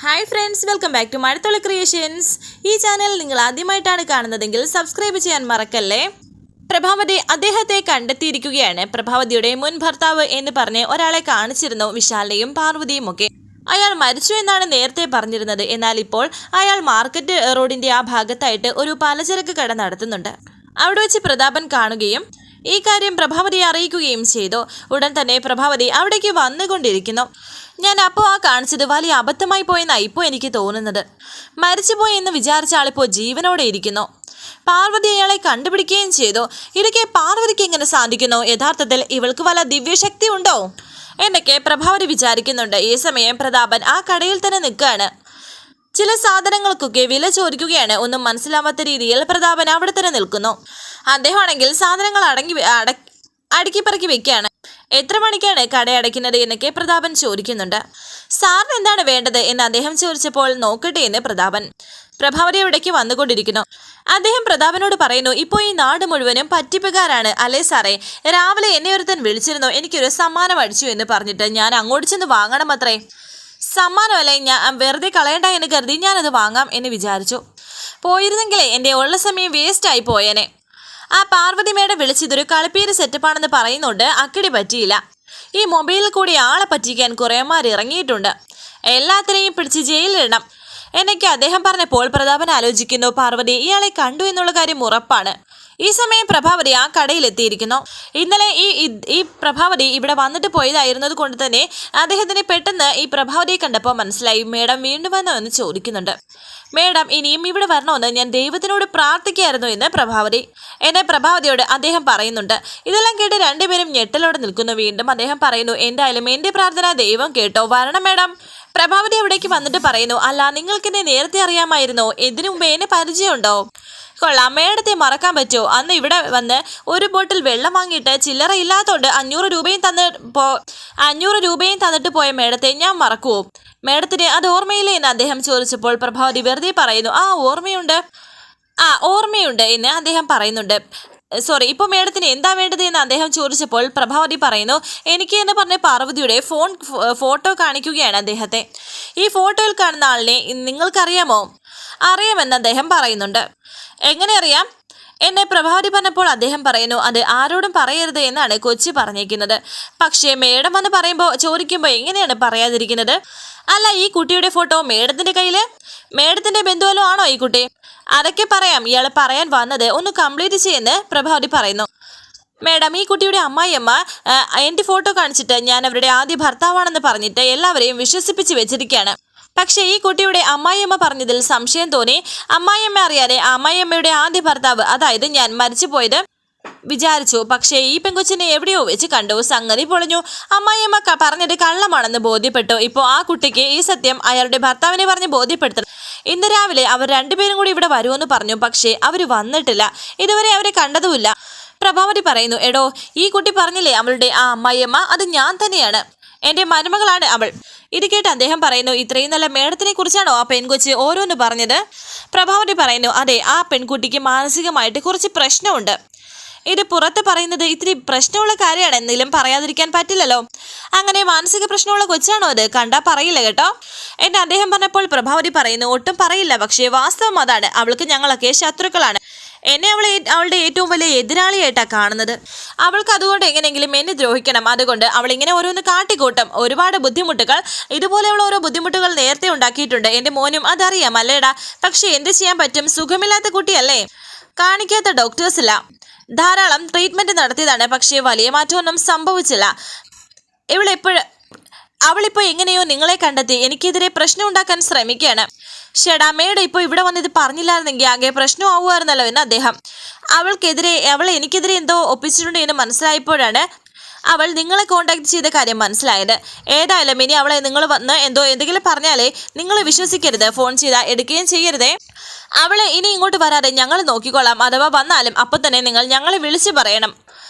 Hi friends, welcome back to Mazhathulli creations. ഈ channel നിങ്ങൾ ആദ്യമായിട്ടാണ് കാണുന്നതെങ്കിൽ സബ്സ്ക്രൈബ് ചെയ്യാൻ മറക്കല്ലേ. പ്രഭാവതി അദ്ദേഹത്തെ കണ്ടെത്തിയിരിക്കുകയാണ്. പ്രഭാവതിയുടെ മുൻ ഭർത്താവ് എന്ന് പറഞ്ഞ് ഒരാളെ കാണിച്ചിരുന്നു വിശാലയും പാർവതിയും ഒക്കെ. അയാൾ മരിച്ചു എന്നാണ് നേരത്തെ പറഞ്ഞിരുന്നത്. എന്നാൽ ഇപ്പോൾ അയാൾ മാർക്കറ്റ് റോഡിന്റെ ആ ഭാഗത്തായിട്ട് ഒരു പലചരക്ക് കട നടത്തുന്നുണ്ട്. അവിടെ വെച്ച് പ്രതാപൻ കാണുകയും ഈ കാര്യം പ്രഭാവതിയെ അറിയിക്കുകയും ചെയ്തു. ഉടൻ തന്നെ പ്രഭാവതി അവിടേക്ക് വന്നുകൊണ്ടിരിക്കുന്നു. ഞാൻ അപ്പോൾ കാണിച്ചത് വലിയ അബദ്ധമായി പോയെന്നാണ് ഇപ്പോൾ എനിക്ക് തോന്നുന്നത്. മരിച്ചുപോയി എന്ന് വിചാരിച്ച ആളിപ്പോൾ ജീവനോടെ ഇരിക്കുന്നു. പാർവതി അയാളെ കണ്ടുപിടിക്കുകയും ചെയ്തു. ഇതൊക്കെ പാർവതിക്ക് എങ്ങനെ സാധിക്കുന്നു? യഥാർത്ഥത്തിൽ ഇവൾക്ക് വല്ല ദിവ്യശക്തി ഉണ്ടോ എന്നൊക്കെ പ്രഭാവതി വിചാരിക്കുന്നുണ്ട്. ഈ സമയം പ്രതാപൻ ആ കടയിൽ തന്നെ നിൽക്കുകയാണ്. ചില സാധനങ്ങൾക്കൊക്കെ വില ചോദിക്കുകയാണ്. ഒന്നും മനസ്സിലാവാത്ത രീതിയിൽ പ്രതാപൻ അവിടെ തന്നെ നിൽക്കുന്നു. അദ്ദേഹമാണെങ്കിൽ സാധനങ്ങൾ അടുക്കിപ്പറക്കി വെക്കുകയാണ്. എത്ര മണിക്കാണ് കട അടയ്ക്കുന്നത് എന്നൊക്കെ പ്രതാപൻ ചോദിക്കുന്നുണ്ട്. സാറിന് എന്താണ് വേണ്ടത് എന്ന് അദ്ദേഹം ചോദിച്ചപ്പോൾ നോക്കട്ടെ എന്ന് പ്രഭാവതി അവിടേക്ക് വന്നുകൊണ്ടിരിക്കുന്നു. അദ്ദേഹം പ്രതാപനോട് പറയുന്നു, ഇപ്പോൾ ഈ നാട് മുഴുവനും പറ്റിപ്പുകാരാണ് അല്ലേ സാറേ? രാവിലെ എന്നെ ഒരുത്തൻ വിളിച്ചിരുന്നു, എനിക്കൊരു സമ്മാനം അടിച്ചു എന്ന് പറഞ്ഞിട്ട് ഞാൻ അങ്ങോട്ട് ചെന്ന് വാങ്ങണം അത്രേ. സമ്മാനമല്ലേ, ഞാൻ വെറുതെ കളയണ്ട എന്ന് കരുതി ഞാനത് വാങ്ങാം എന്ന് വിചാരിച്ചു. പോയിരുന്നെങ്കിലേ എൻ്റെ ഉള്ള സമയം വേസ്റ്റായി പോയേനെ. ആ പാർവതി മേഡം വിളിച്ചിതൊരു കളിപ്പീര് സെറ്റപ്പാണെന്ന് പറയുന്നുണ്ട്. അക്കിടി പറ്റിയില്ല. ഈ മൊബൈലിൽ കൂടി ആളെ പറ്റിക്കാൻ കുറേമാർ ഇറങ്ങിയിട്ടുണ്ട്. എല്ലാത്തിനെയും പിടിച്ച് ജയിലിലിടണം എന്നൊക്കെ അദ്ദേഹം പറഞ്ഞപ്പോൾ പ്രതാപൻ ആലോചിക്കുന്നു, പാർവതി ഇയാളെ കണ്ടു എന്നുള്ള കാര്യം ഉറപ്പാണ്. ഈ സമയം പ്രഭാവതി ആ കടയിലെത്തിയിരിക്കുന്നു. ഇന്നലെ ഈ പ്രഭാവതി ഇവിടെ വന്നിട്ട് പോയതായിരുന്നത് കൊണ്ട് തന്നെ അദ്ദേഹത്തിന് പെട്ടെന്ന് ഈ പ്രഭാവതിയെ കണ്ടപ്പോൾ മനസ്സിലായി. മേഡം വീണ്ടും വന്നോ എന്ന് ചോദിക്കുന്നുണ്ട്. മേഡം ഇനിയും ഇവിടെ വരണമെന്ന് ഞാൻ ദൈവത്തിനോട് പ്രാർത്ഥിക്കായിരുന്നു എന്ന് പ്രഭാവതിയോട് അദ്ദേഹം പറയുന്നുണ്ട്. ഇതെല്ലാം കേട്ട് രണ്ടുപേരും ഞെട്ടലോടെ നിൽക്കുന്നു. വീണ്ടും അദ്ദേഹം പറയുന്നു, എന്തായാലും എൻ്റെ പ്രാർത്ഥന ദൈവം കേട്ടോ, വരണം മേഡം. പ്രഭാവതി അവിടേക്ക് വന്നിട്ട് പറയുന്നു, അല്ല നിങ്ങൾക്കെന്നെ നേരത്തെ അറിയാമായിരുന്നോ? ഇതിനു മുമ്പ് എന്നെ പരിചയമുണ്ടോ? കൊള്ളാം, മേഡത്തെ മറക്കാൻ പറ്റുമോ? അന്ന് ഇവിടെ വന്ന് ഒരു ബോട്ടിൽ വെള്ളം വാങ്ങിയിട്ട് ചില്ലറ ഇല്ലാത്തതുകൊണ്ട് 500 രൂപയും തന്നിട്ട് പോയ മേഡത്തെ ഞാൻ മറക്കുമോ? മേഡത്തിന് അത് ഓർമ്മയില്ലേ എന്ന് അദ്ദേഹം ചോദിച്ചപ്പോൾ പ്രഭാവതി വെറുതെ പറയുന്നു, ഓർമ്മയുണ്ട് എന്ന് അദ്ദേഹം പറയുന്നുണ്ട്. സോറി, ഇപ്പോൾ മേഡത്തിന് എന്താ വേണ്ടത് എന്ന് അദ്ദേഹം ചോദിച്ചപ്പോൾ പ്രഭാവതി പറയുന്നു, എനിക്ക് എന്ന് പറഞ്ഞ പാർവതിയുടെ ഫോട്ടോ കാണിക്കുകയാണ് അദ്ദേഹത്തെ. ഈ ഫോട്ടോയിൽ കാണുന്ന ആളിനെ നിങ്ങൾക്കറിയാമോ? അറിയാമെന്ന് അദ്ദേഹം പറയുന്നുണ്ട്. എങ്ങനെ അറിയാം എന്നെ പ്രഭാവതി പറഞ്ഞപ്പോൾ അദ്ദേഹം പറയുന്നു, അത് ആരോടും പറയരുത് എന്നാണ് കൊച്ചി പറഞ്ഞേക്കുന്നത്. പക്ഷേ മേഡം വന്ന് ചോദിക്കുമ്പോൾ എങ്ങനെയാണ് പറയാതിരിക്കുന്നത്? അല്ല, ഈ കുട്ടിയുടെ ഫോട്ടോ മേഡത്തിന്റെ കയ്യിൽ? മേഡത്തിന്റെ ബന്ധുവല്ലോ ആണോ ഈ കുട്ടി? അതൊക്കെ പറയാം, ഇയാൾ പറയാൻ വന്നത് ഒന്ന് കംപ്ലീറ്റ് ചെയ്യുന്ന പ്രഭാവതി പറയുന്നു. മേഡം, ഈ കുട്ടിയുടെ അമ്മായിയമ്മ എൻ്റെ ഫോട്ടോ കാണിച്ചിട്ട് ഞാൻ അവരുടെ ആദ്യ ഭർത്താവാണെന്ന് പറഞ്ഞിട്ട് എല്ലാവരെയും വിശ്വസിപ്പിച്ച് വെച്ചിരിക്കുകയാണ്. പക്ഷേ ഈ കുട്ടിയുടെ അമ്മായിയമ്മ പറഞ്ഞതിൽ സംശയം തോന്നി. അമ്മായിയമ്മ അറിയാതെ അമ്മായിയമ്മയുടെ ആദ്യ ഭർത്താവ്, അതായത് ഞാൻ മരിച്ചുപോയത് വിചാരിച്ചു. പക്ഷേ ഈ പെങ്കൊച്ചിനെ എവിടെയോ വെച്ച് കണ്ടു. സംഗതി പൊളിഞ്ഞു. അമ്മായിയമ്മ പറഞ്ഞത് കള്ളമാണെന്ന് ബോധ്യപ്പെട്ടു. ഇപ്പോൾ ആ കുട്ടിക്ക് ഈ സത്യം അയാളുടെ ഭർത്താവിനെ പറഞ്ഞ് ബോധ്യപ്പെടുത്തണം. ഇന്ന് രാവിലെ അവർ രണ്ടുപേരും കൂടി ഇവിടെ വരുമെന്ന് പറഞ്ഞു. പക്ഷേ അവർ വന്നിട്ടില്ല. ഇതുവരെ അവരെ കണ്ടതുമില്ല. പ്രഭാവതി പറയുന്നു, എടോ ഈ കുട്ടി പറഞ്ഞില്ലേ അവളുടെ ആ അമ്മായിയമ്മ, അത് ഞാൻ തന്നെയാണ്. എൻ്റെ മരുമകളാണ് അവൾ. ഇത് കേട്ട് അദ്ദേഹം പറയുന്നു, ഇത്രയും നല്ല മേഡത്തിനെ കുറിച്ചാണോ ആ പെൺകൊച്ച് ഓരോന്ന് പറഞ്ഞത്? പ്രഭാവതി പറയുന്നു, അതെ, ആ പെൺകുട്ടിക്ക് മാനസികമായിട്ട് കുറച്ച് പ്രശ്നമുണ്ട്. ഇത് പുറത്ത് പറയുന്നത് ഇത്തിരി പ്രശ്നമുള്ള കാര്യമാണ്, എന്തെങ്കിലും പറയാതിരിക്കാൻ പറ്റില്ലല്ലോ. അങ്ങനെ മാനസിക പ്രശ്നമുള്ള കൊച്ചാണോ അത്? കണ്ടാ പറയില്ല കേട്ടോ എന്ന് അദ്ദേഹം പറഞ്ഞപ്പോൾ പ്രഭാവതി പറയുന്നു, ഒട്ടും പറയില്ല, പക്ഷേ വാസ്തവം അതാണ്. അവൾക്ക് ഞങ്ങളൊക്കെ ശത്രുക്കളാണ്. എന്നെ അവളുടെ ഏറ്റവും വലിയ എതിരാളിയായിട്ടാണ് കാണുന്നത്. അവൾക്ക് അതുകൊണ്ട് എങ്ങനെയെങ്കിലും എന്നെ ദ്രോഹിക്കണം. അതുകൊണ്ട് അവളിങ്ങനെ ഓരോന്ന് കാട്ടിക്കൂട്ടും. ഒരുപാട് ബുദ്ധിമുട്ടുകൾ, ഇതുപോലെയുള്ള ഓരോ ബുദ്ധിമുട്ടുകൾ നേരത്തെ ഉണ്ടാക്കിയിട്ടുണ്ട്. എൻ്റെ മോനും അതറിയാം അല്ലേടാ. പക്ഷെ എന്ത് ചെയ്യാൻ പറ്റും? സുഖമില്ലാത്ത കുട്ടിയല്ലേ. കാണിക്കാത്ത ഡോക്ടേഴ്സില്ല. ധാരാളം ട്രീറ്റ്മെൻറ്റ് നടത്തിയതാണ്. പക്ഷേ വലിയ മാറ്റമൊന്നും സംഭവിച്ചില്ല. അവളിപ്പോൾ എങ്ങനെയോ നിങ്ങളെ കണ്ടെത്തി എനിക്കെതിരെ പ്രശ്നം ഉണ്ടാക്കാൻ ശ്രമിക്കുകയാണ്. ഷെടാ, മേഡം ഇപ്പോൾ ഇവിടെ വന്നിത് പറഞ്ഞില്ലായിരുന്നെങ്കിൽ ആകെ പ്രശ്നമാവുമായിരുന്നല്ലോ എന്ന് അദ്ദേഹം. അവൾ എനിക്കെതിരെ എന്തോ ഒപ്പിച്ചിട്ടുണ്ട് എന്ന് മനസ്സിലായപ്പോഴാണ് അവൾ നിങ്ങളെ കോണ്ടാക്ട് ചെയ്ത കാര്യം മനസ്സിലായത്. ഏതായാലും ഇനി അവളെ നിങ്ങൾ വന്ന് എന്തെങ്കിലും പറഞ്ഞാലേ നിങ്ങൾ വിശ്വസിക്കരുത്. ഫോൺ ചെയ്താൽ എടുക്കുകയും ചെയ്യരുതേ. അവളെ ഇനി ഇങ്ങോട്ട് വരാതെ ഞങ്ങൾ നോക്കിക്കൊള്ളാം. അഥവാ വന്നാലും അപ്പം തന്നെ നിങ്ങൾ ഞങ്ങളെ വിളിച്ചു പറയണം.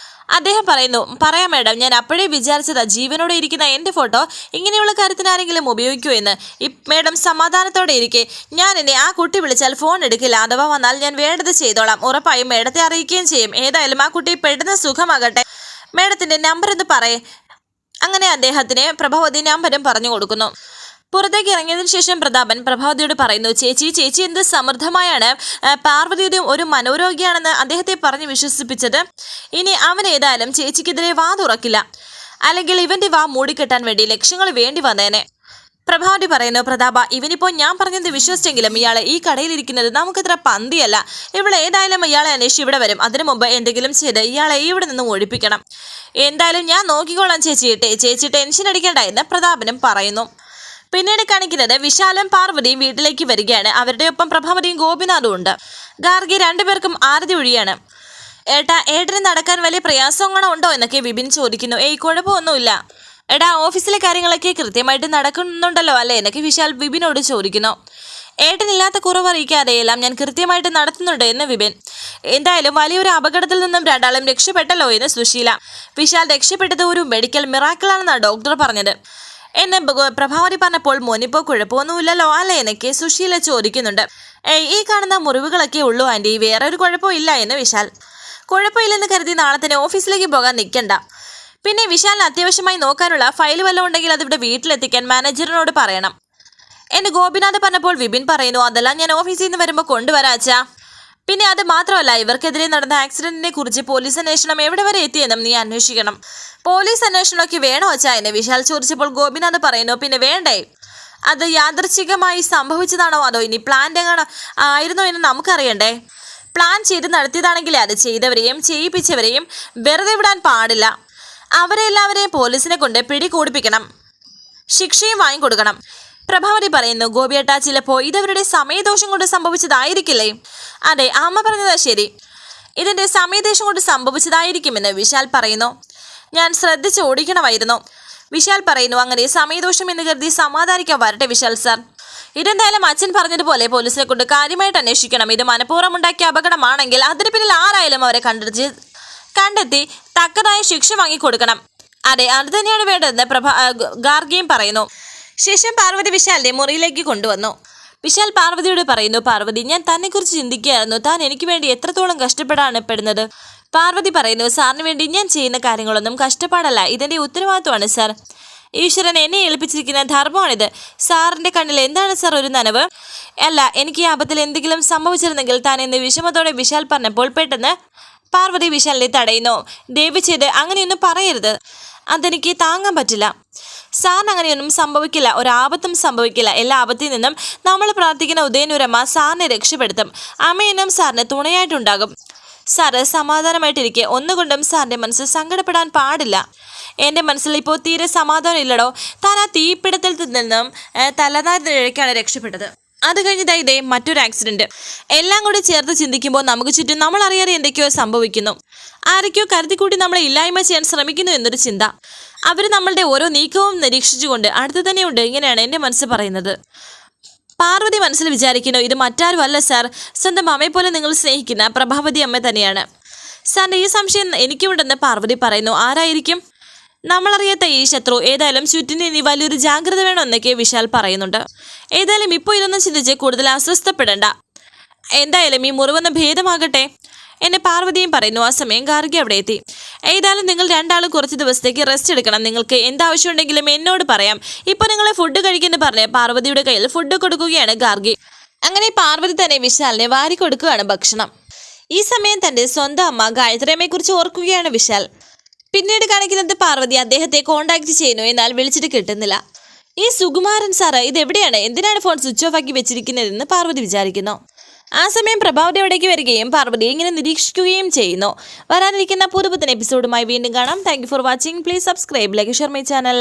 അദ്ദേഹം പറയുന്നു, പറയാം മേഡം, ഞാൻ അപ്പോഴേ വിചാരിച്ചതാ ജീവനോടെ ഇരിക്കുന്ന എൻ്റെ ഫോട്ടോ ഇങ്ങനെയുള്ള കാര്യത്തിന് ആരെങ്കിലും ഉപയോഗിക്കുമോ എന്ന്. മേഡം സമാധാനത്തോടെ ഇരിക്കെ. ഞാൻ എന്നെ ആ കുട്ടി വിളിച്ചാൽ ഫോൺ എടുക്കില്ല. അഥവാ വന്നാൽ ഞാൻ വേണ്ടത് ചെയ്തോളാം. ഉറപ്പായും മേഡത്തെ അറിയിക്കുകയും ചെയ്യും. ഏതായാലും ആ കുട്ടി പെട്ടെന്ന് സുഖമാകട്ടെ. മേഡത്തിൻ്റെ നമ്പർ എന്ന് പറയേ. അങ്ങനെ അദ്ദേഹത്തിന് പ്രഭാവതി നമ്പരും പറഞ്ഞു കൊടുക്കുന്നു. പുറത്തേക്ക് ഇറങ്ങിയതിനു ശേഷം പ്രതാപൻ പ്രഭാവതിയോട് പറയുന്നു, ചേച്ചി എന്ത് സമൃദ്ധമായാണ് പാർവതിയുടെ ഒരു മനോരോഗിയാണെന്ന് അദ്ദേഹത്തെ പറഞ്ഞ് വിശ്വസിപ്പിച്ചത്. ഇനി അവൻ ഏതായാലും ചേച്ചിക്കെതിരെ വാ തുറക്കില്ല, അല്ലെങ്കിൽ ഇവന്റെ വാ മൂടിക്കെട്ടാൻ വേണ്ടി ലക്ഷങ്ങൾ വേണ്ടി വന്നേനെ. പ്രഭാവതി പറയുന്നു, പ്രതാപ ഇവനിപ്പോൾ ഞാൻ പറഞ്ഞത് വിശ്വസിച്ചെങ്കിലും ഇയാളെ ഈ കടയിലിരിക്കുന്നത് നമുക്കത്ര പന്തിയല്ല. ഇവിടെ ഏതായാലും ഇയാളെ അന്വേഷിച്ച് ഇവിടെ വരും. അതിനു മുമ്പ് എന്തെങ്കിലും ചെയ്ത് ഇയാളെ ഇവിടെ നിന്ന് ഒഴിപ്പിക്കണം. എന്തായാലും ഞാൻ നോക്കിക്കോളാം ചേച്ചി ടെൻഷൻ അടിക്കേണ്ട എന്ന് പ്രതാപനും പറയുന്നു. പിന്നീട് കാണിക്കുന്നത് വിശാലും പാർവതിയും വീട്ടിലേക്ക് വരികയാണ്. അവരുടെ ഒപ്പം പ്രഭാവതിയും ഗോപിനാഥും ഉണ്ട്. ഗാർഗി രണ്ടുപേർക്കും ആരതി ഒഴിയാണ്. ഏട്ടന് നടക്കാൻ വലിയ പ്രയാസങ്ങളോ ഉണ്ടോ എന്നൊക്കെ വിപിൻ ചോദിക്കുന്നു. കുഴപ്പമൊന്നുമില്ല എടാ, ഓഫീസിലെ കാര്യങ്ങളൊക്കെ കൃത്യമായിട്ട് നടക്കുന്നുണ്ടല്ലോ അല്ലേ എന്നൊക്കെ വിശാൽ വിപിനോട് ചോദിക്കുന്നു. ഏട്ടനില്ലാത്ത കുറവ് അറിയിക്കാതെ എല്ലാം ഞാൻ കൃത്യമായിട്ട് നടത്തുന്നുണ്ട് എന്ന് വിപിൻ. എന്തായാലും വലിയൊരു അപകടത്തിൽ നിന്നും രണ്ടാളും രക്ഷപ്പെട്ടല്ലോ എന്ന് സുശീല. വിശാൽ രക്ഷപ്പെട്ടത് ഒരു മെഡിക്കൽ മിറാക്കിളാണെന്നാണ് ഡോക്ടർ പറഞ്ഞത് എന്ന് പ്രഭാവതി പറഞ്ഞപ്പോൾ മോനിപ്പോൾ കുഴപ്പമൊന്നുമില്ലല്ലോ അല്ലേ എന്നൊക്കെ സുശീല ചോദിക്കുന്നുണ്ട്. ഈ കാണുന്ന മുറിവുകളൊക്കെ ഉള്ളൂ ആൻറ്റി, വേറെ ഒരു കുഴപ്പവും ഇല്ല എന്ന് വിശാൽ. കുഴപ്പമില്ലെന്ന് കരുതി നാളെ തന്നെ ഓഫീസിലേക്ക് പോകാൻ നിൽക്കണ്ട. പിന്നെ വിശാലിന് അത്യാവശ്യമായി നോക്കാനുള്ള ഫയൽ വല്ലതും ഉണ്ടെങ്കിൽ അതിവിടെ വീട്ടിലെത്തിക്കാൻ മാനേജറിനോട് പറയണം എന്ന് ഗോപിനാഥ് പറഞ്ഞപ്പോൾ വിപിൻ പറയുന്നു, അതെല്ലാം ഞാൻ ഓഫീസിൽ നിന്ന് വരുമ്പോൾ കൊണ്ടുവരാച്ചാ. പിന്നെ അത് മാത്രമല്ല, ഇവർക്കെതിരെ നടന്ന ആക്സിഡന്റിനെ കുറിച്ച് പോലീസ് അന്വേഷണം എവിടെ വരെ എത്തിയെന്നും നീ അന്വേഷിക്കണം. പോലീസ് അന്വേഷണമൊക്കെ വേണോ അച്ഛാ എന്ന് വിശാൽ ചോദിച്ചപ്പോൾ ഗോപിനാഥ് പറയുന്നു, പിന്നെ വേണ്ടേ, അത് യാദൃച്ഛികമായി സംഭവിച്ചതാണോ അതോ ഇനി പ്ലാൻ ആയിരുന്നോ എന്ന് നമുക്കറിയണ്ടേ. പ്ലാൻ ചെയ്ത് നടത്തിയതാണെങ്കിൽ അത് ചെയ്തവരെയും ചെയ്യിപ്പിച്ചവരെയും വെറുതെ വിടാൻ പാടില്ല. അവരെല്ലാവരെയും പോലീസിനെ കൊണ്ട് പിടികൂടിപ്പിക്കണം, ശിക്ഷയും വാങ്ങിക്കൊടുക്കണം. പ്രഭാവതി പറയുന്നു, ഗോപിയേട്ടാ ചിലപ്പോൾ ഇതവരുടെ സമയദോഷം കൊണ്ട് സംഭവിച്ചതായിരിക്കില്ലേ. അതെ, അമ്മ പറഞ്ഞതാ ശരി, ഇതിന്റെ സമയദോഷം കൊണ്ട് സംഭവിച്ചതായിരിക്കുമെന്ന് വിശാൽ പറയുന്നു. ഞാൻ ശ്രദ്ധിച്ച് ഓടിക്കണമായിരുന്നു. വിശാൽ പറയുന്നു, അങ്ങനെ സമയദോഷം എന്ന് കരുതി സമാധാനിക്കാൻ വരട്ടെ വിശാൽ സാർ. ഇതെന്തായാലും അച്ഛൻ പറഞ്ഞതുപോലെ പോലീസിനെ കൊണ്ട് കാര്യമായിട്ട് അന്വേഷിക്കണം. ഇത് മനഃപൂർവ്വം ഉണ്ടാക്കിയ അപകടമാണെങ്കിൽ അതിന് പിന്നിൽ ആരായാലും അവരെ കണ്ടെത്തി തക്കതായ ശിക്ഷ വാങ്ങിക്കൊടുക്കണം. അതെ, അത് തന്നെയാണ് വേണ്ടതെന്ന് ഗാർഗിയും പറയുന്നു. ശേഷം പാർവതി വിശാലിനെ മുറിയിലേക്ക് കൊണ്ടുവന്നു. വിശാൽ പാർവതിയോട് പറയുന്നു, പാർവതി ഞാൻ തന്നെക്കുറിച്ച് ചിന്തിക്കുകയായിരുന്നു. താൻ എനിക്ക് വേണ്ടി എത്രത്തോളം കഷ്ടപ്പെടാണ് പെടുന്നത്. പാർവതി പറയുന്നു, സാറിന് വേണ്ടി ഞാൻ ചെയ്യുന്ന കാര്യങ്ങളൊന്നും കഷ്ടപ്പാടല്ല, ഇതെന്റെ ഉത്തരവാദിത്വമാണ് സാർ. ഈശ്വരൻ എന്നെ ഏൽപ്പിച്ചിരിക്കുന്ന ധർമ്മമാണിത്. സാറിന്റെ കണ്ണിൽ എന്താണ് സാർ ഒരു നനവ്? അല്ല, എനിക്ക് ഈ ആപത്തിൽ എന്തെങ്കിലും സംഭവിച്ചിരുന്നെങ്കിൽ താൻ എന്ന് വിഷമത്തോടെ വിശാൽ പറഞ്ഞപ്പോൾ പെട്ടെന്ന് പാർവതി വിശാലിനെ തടയുന്നു. ദയവ് ചെയ്ത് അങ്ങനെയൊന്നും പറയരുത്, അതെനിക്ക് താങ്ങാൻ പറ്റില്ല. സാറിന് അങ്ങനെയൊന്നും സംഭവിക്കില്ല, ഒരാപത്തും സംഭവിക്കില്ല. എല്ലാ ആപത്തിൽ നിന്നും നമ്മൾ പ്രാർത്ഥിക്കുന്ന ഉദയനൂരമ്മ സാറിനെ രക്ഷപ്പെടുത്തും. അമ്മയെന്നും സാറിന് തുണയായിട്ടുണ്ടാകും. സാറ് സമാധാനമായിട്ടിരിക്കെ, ഒന്നുകൊണ്ടും സാറിൻ്റെ മനസ്സ് സങ്കടപ്പെടാൻ പാടില്ല. എൻ്റെ മനസ്സിൽ ഇപ്പോൾ തീരെ സമാധാനം ഇല്ലടോ. താൻ ആ തീപിടുത്തത്തിൽ നിന്നും തലനാരിഴയ്ക്കാണ് രക്ഷപ്പെട്ടത്. അത് കഴിഞ്ഞതായി ഇതേ മറ്റൊരു ആക്സിഡന്റ്. എല്ലാം കൂടി ചേർത്ത് ചിന്തിക്കുമ്പോൾ നമുക്ക് ചുറ്റും നമ്മൾ അറിയാതെ എന്തൊക്കെയോ സംഭവിക്കുന്നു. ആരൊക്കെയോ കരുതിക്കൂട്ടി നമ്മളെ ഇല്ലായ്മ ചെയ്യാൻ ശ്രമിക്കുന്നു എന്നൊരു ചിന്ത. അവർ നമ്മളുടെ ഓരോ നീക്കവും നിരീക്ഷിച്ചുകൊണ്ട് അടുത്ത് തന്നെയുണ്ട്. ഇങ്ങനെയാണ് എൻ്റെ മനസ്സ് പറയുന്നത്. പാർവതി മനസ്സിൽ വിചാരിക്കുന്നു, ഇത് മറ്റാരും അല്ല സാർ, സ്വന്തം അമ്മയെ പോലെ നിങ്ങൾ സ്നേഹിക്കുന്ന പ്രഭാവതി അമ്മ തന്നെയാണ്. സാറിൻ്റെ ഈ സംശയം എനിക്കുണ്ടെന്ന് പാർവതി പറയുന്നു. ആരായിരിക്കും? നമ്മളറിയാത്ത ഈ ശത്രു. ഏതായാലും ചുറ്റിന് ഇനി വലിയൊരു ജാഗ്രത വേണമെന്നൊക്കെ വിശാൽ പറയുന്നുണ്ട്. ഏതായാലും ഇപ്പോൾ ഇതൊന്നും ചിന്തിച്ച് കൂടുതൽ അസ്വസ്ഥപ്പെടേണ്ട. എന്തായാലും ഈ മുറിവൊന്ന് ഭേദമാകട്ടെ എന്നെ പാർവതിയും പറയുന്നു. ആ സമയം ഗാർഗി അവിടെ എത്തി. ഏതായാലും നിങ്ങൾ രണ്ടാളും കുറച്ച് ദിവസത്തേക്ക് റെസ്റ്റ് എടുക്കണം. നിങ്ങൾക്ക് എന്താവശ്യമുണ്ടെങ്കിലും എന്നോട് പറയാം. ഇപ്പോൾ നിങ്ങളെ ഫുഡ് കഴിക്കുന്നു പറഞ്ഞ് പാർവതിയുടെ കയ്യിൽ ഫുഡ് കൊടുക്കുകയാണ് ഗാർഗി. അങ്ങനെ പാർവതി തന്നെ വിശാലിനെ വാരി കൊടുക്കുകയാണ് ഭക്ഷണം. ഈ സമയം തൻ്റെ സ്വന്തം അമ്മ ഗായത്രിയമ്മയെ കുറിച്ച് ഓർക്കുകയാണ് വിശാൽ. പിന്നീട് കാണിക്കുന്നത് പാർവതി അദ്ദേഹത്തെ കോണ്ടാക്ട് ചെയ്യുന്നു, എന്നാൽ വിളിച്ചിട്ട് കിട്ടുന്നില്ല. ഈ സുകുമാരൻ സാറ് ഇതെവിടെയാണ്, എന്തിനാണ് ഫോൺ സ്വിച്ച് ഓഫ് ആക്കി വെച്ചിരിക്കുന്നതെന്ന് പാർവതി വിചാരിക്കുന്നു. ആ സമയം പ്രഭാവതി അവിടേക്ക് വരികയും പാർവതി ഇങ്ങനെ നിരീക്ഷിക്കുകയും ചെയ്യുന്നു. വരാനിരിക്കുന്ന പുതുപുത്തൻ എപ്പിസോഡുമായി വീണ്ടും കാണാം. Thank you for watching. Please subscribe, like, share my channel.